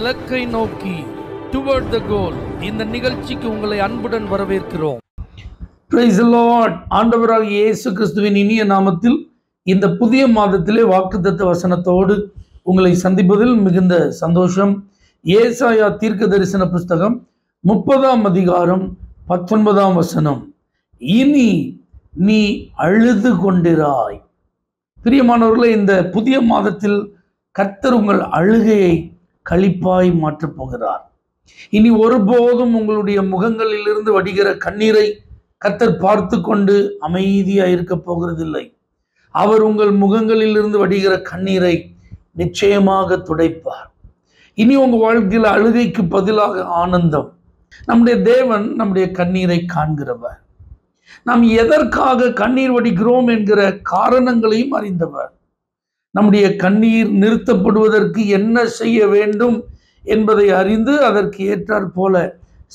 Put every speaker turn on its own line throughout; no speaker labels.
இலக்கை நோக்கி டுவர்ட் த கோல். இந்த நிகழ்ச்சிக்கு உங்களை அன்புடன் வரவேற்கிறோம்.
Praise the Lord. ஆண்டவராகிய இயேசு கிறிஸ்துவின் இனிய நாமத்தில் இந்த புதிய மாதத்திலே வாக்குத்தத்த வசனத்தோடு உங்களை சந்திப்பதில் மிகுந்த சந்தோஷம். ஏசாயா தீர்க்க தரிசன புஸ்தகம் 30ஆம் அதிகாரம் 19ஆம் வசனம். இனி நீ அழுது கொண்டிராய். பிரியமானவர்களே, இந்த புதிய மாதத்தில் கர்த்தர் உங்கள் அழுகையை களிப்பாய் மாற்றப் போகிறார். இனி ஒருபோதும் உங்களுடைய முகங்களிலிருந்து வடிகிற கண்ணீரை கர்த்தர் பார்த்து கொண்டு அமைதியாக இருக்க போகிறதில்லை. அவர் உங்கள் முகங்களிலிருந்து வடிகிற கண்ணீரை நிச்சயமாக துடைப்பார். இனி உங்கள் வாழ்க்கையில் அழுகைக்கு பதிலாக ஆனந்தம். நம்முடைய தேவன் நம்முடைய கண்ணீரை காண்கிறவர். நாம் எதற்காக கண்ணீர் வடிக்கிறோம் என்கிற காரணங்களையும் அறிந்தவர். நம்முடைய கண்ணீர் நிறுத்தப்படுவதற்கு என்ன செய்ய வேண்டும் என்பதை அறிந்து அதற்கு ஏற்றாற் போல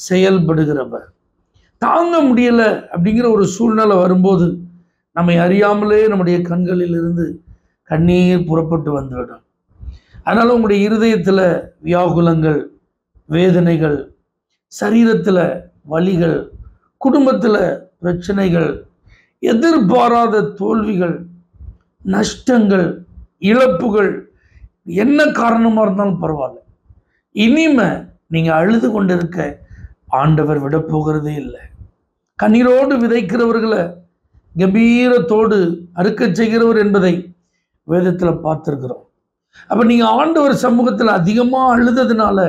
செயல்படுகிறவர். தாங்க முடியல அப்படிங்கிற ஒரு சூழ்நிலை வரும்போது நம்மை அறியாமலே நம்முடைய கண்களில் இருந்து கண்ணீர் புறப்பட்டு வந்துவிடும். அதனால உங்களுடைய இருதயத்தில் வியாகுலங்கள், வேதனைகள், சரீரத்தில் வலிகள், குடும்பத்தில் பிரச்சனைகள், எதிர்பாராத தோல்விகள், நஷ்டங்கள், இழப்புகள், என்ன காரணமாக இருந்தாலும் பரவாயில்ல, இனிமே நீங்கள் அழுது கொண்டிருக்க ஆண்டவர் விட போகிறதே இல்லை. கண்ணீரோடு விதைக்கிறவர்களை கம்பீரத்தோடு அறுக்க செய்கிறவர் என்பதை வேதத்தில் பார்த்துருக்கிறோம். அப்போ நீங்கள் ஆண்டவர் சமூகத்தில் அதிகமாக அழுததுனால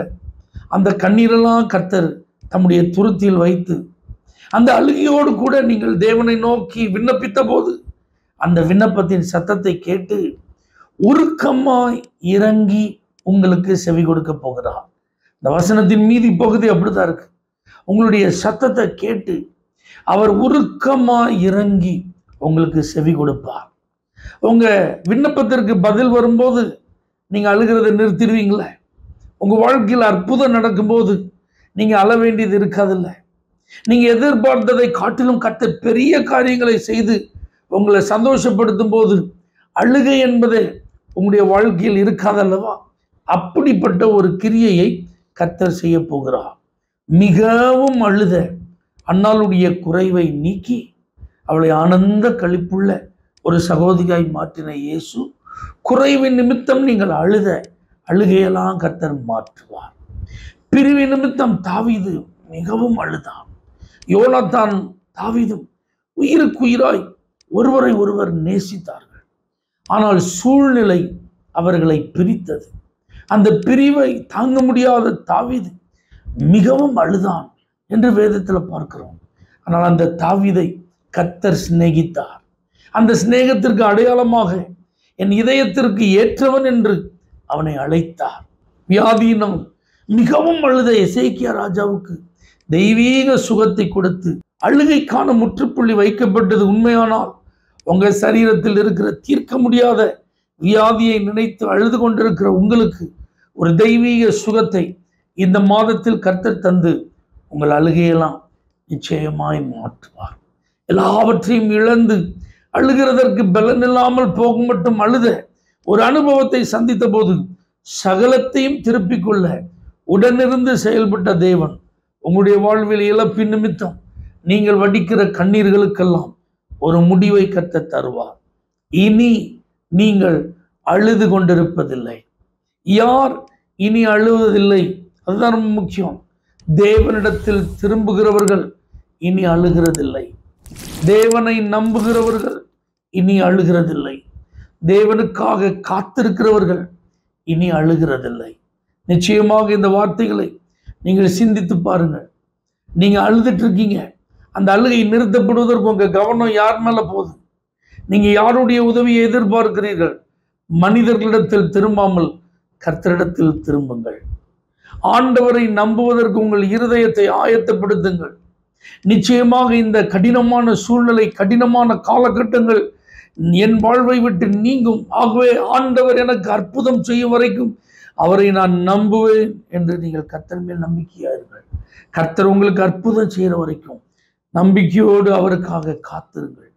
அந்த கண்ணீரெல்லாம் கர்த்தர் தம்முடைய துருத்தியில் வைத்து அந்த அழுகையோடு கூட நீங்கள் தேவனை நோக்கி விண்ணப்பித்த போது அந்த விண்ணப்பத்தின் சத்தத்தை கேட்டு உருக்கமாய் இறங்கி உங்களுக்கு செவி கொடுக்க போகிறார். இந்த வசனத்தின் மீதி பகுதி அப்படித்தான் இருக்கு. உங்களுடைய சத்தத்தை கேட்டு அவர் உருக்கமாய் இறங்கி உங்களுக்கு செவி கொடுப்பார். உங்க விண்ணப்பத்திற்கு பதில் வரும்போது நீங்க அழுகிறத நிறுத்திடுவீங்களே. உங்க வாழ்க்கையில் அற்புதம் நடக்கும்போது நீங்க அழ வேண்டியது இருக்காதில்ல. நீங்க எதிர்பார்த்ததை காட்டிலும் கர்த்தர் பெரிய காரியங்களை செய்து உங்களை சந்தோஷப்படுத்தும் போது அழுகை என்பதே உங்களுடைய வாழ்க்கையில் இருக்காதல்லவா? அப்படிப்பட்ட ஒரு கிரியையை கர்த்தர் செய்ய போகிறார். மிகவும் அழுத அன்னாளுடைய குறைவை நீக்கி அவளை ஆனந்த களிப்புள்ள ஒரு சகோதரியாய் மாற்றின இயேசு குறைவின் நிமித்தம் நீங்கள் அழுத அழுகையெல்லாம் கர்த்தர் மாற்றுவார். பிரிவு நிமித்தம் தாவீது மிகவும் அழுதான். யோனாத்தான் தாவீதும் உயிருக்குயிராய் ஒருவரை ஒருவர் நேசித்தார்கள். ஆனால் சூழ்நிலை அவர்களை பிரித்தது. அந்த பிரிவை தாங்க முடியாத தாவீது மிகவும் அழுதான் என்று வேதத்தில் பார்க்கிறோம். ஆனால் அந்த தாவீதை கர்த்தர் சிநேகித்தார். அந்த சிநேகத்திற்கு அடையாளமாக என் இதயத்திற்கு ஏற்றவன் என்று அவனை அழைத்தார். வியாதியினம் மிகவும் அழுத எசேக்கியா ராஜாவுக்கு தெய்வீக சுகத்தை கொடுத்து அழுகைக்கான முற்றுப்புள்ளி வைக்கப்பட்டது உண்மையானால் உங்க சரீரத்தில் இருக்கிற தீர்க்க முடியாத வியாதியை நினைத்து அழுது கொண்டிருக்கிற உங்களுக்கு ஒரு தெய்வீக சுகத்தை இந்த மாதத்தில் கர்த்தர் தந்து உங்கள் அழுகையெல்லாம் நிச்சயமாய் மாற்றுவார். எல்லாவற்றையும் இழந்து அழுகிறதற்கு பலன் இல்லாமல் போகும் மட்டும் அழுத ஒரு அனுபவத்தை சந்தித்த போது சகலத்தையும் திருப்பிக் கொள்ள உடனிருந்து செயல்பட்ட தேவன் உங்களுடைய வாழ்வில் இழப்பின் நிமித்தம் நீங்கள் வடிக்கிற கண்ணீர்களுக்கெல்லாம் ஒரு முடிவை கர்த்தர் தருவார். இனி நீங்கள் அழுது கொண்டிருப்பதில்லை. யார் இனி அழுவதில்லை? அதுதான் ரொம்ப முக்கியம். தேவனிடத்தில் திரும்புகிறவர்கள் இனி அழுகிறதில்லை. தேவனை நம்புகிறவர்கள் இனி அழுகிறதில்லை. தேவனுக்காக காத்திருக்கிறவர்கள் இனி அழுகிறதில்லை. நிச்சயமாக இந்த வார்த்தைகளை நீங்கள் சிந்தித்து பாருங்கள். நீங்க அழுதுட்டு இருக்கீங்க. அந்த அழுகை நிறுத்தப்படுவதற்கு உங்க கவனம் யார் மேல போகுது? நீங்க யாருடைய உதவியை எதிர்பார்க்கிறீர்கள்? மனிதர்களிடத்தில் திரும்பாமல் கர்த்தரிடத்தில் திரும்புங்கள். ஆண்டவரை நம்புவதற்கு உங்கள் இருதயத்தை ஆயத்தப்படுத்துங்கள். நிச்சயமாக இந்த கடினமான சூழ்நிலை, கடினமான காலகட்டங்கள் என் வாழ்வை விட்டு நீங்கும். ஆகவே ஆண்டவர் எனக்கு அற்புதம் செய்யும் வரைக்கும் அவரை நான் நம்புவேன் என்று நீங்கள் கர்த்தர் மேல் நம்பிக்கையாயிருங்கள். கர்த்தர் உங்களுக்கு அற்புதம் செய்கிற வரைக்கும் நம்பிக்கையோடு அவருக்காக காத்திருங்கள்.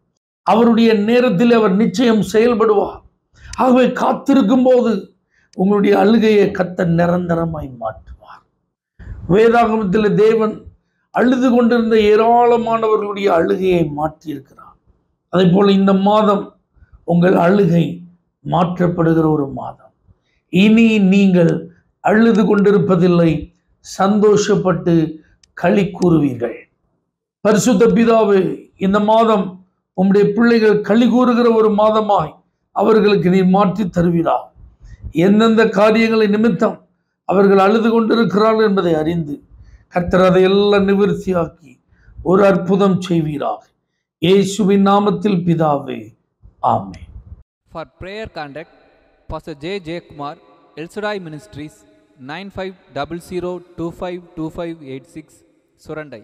அவருடைய நேரத்தில் அவர் நிச்சயம் செயல்படுவார். ஆகவே காத்திருக்கும் போது உங்களுடைய அழுகையை கர்த்தர் நிரந்தரமாய் மாற்றுவார். வேதாகமத்தில் தேவன் அழுது கொண்டிருந்த ஏராளமானவர்களுடைய அழுகையை மாற்றியிருக்கிறார். அதே போல இந்த மாதம் உங்கள் அழுகை மாற்றப்படுகிற ஒரு மாதம். இனி நீங்கள் அழுது கொண்டிருப்பதில்லை, சந்தோஷப்பட்டு களி கூறுவீர்கள். பரிசுத்த பிதாவே, இந்த மாதம் உம்முடைய பிள்ளைகள் களி கூறுகிற ஒரு மாதமாய் அவர்களுக்கு நீ மாற்றி தருவீரா. எந்தெந்த காரியங்களை நிமித்தம் அவர்கள் அழுது கொண்டிருக்கிறார்கள் என்பதை அறிந்து கர்த்தர் அதையெல்லாம் நிவர்த்தியாக்கி ஒரு அற்புதம் செய்வீராக. இயேசுவின் நாமத்தில் பிதாவே, ஆமென்.
For prayer contact, Pastor J. J. Kumar, El Shaddai Ministries, 9500252586, Surandai.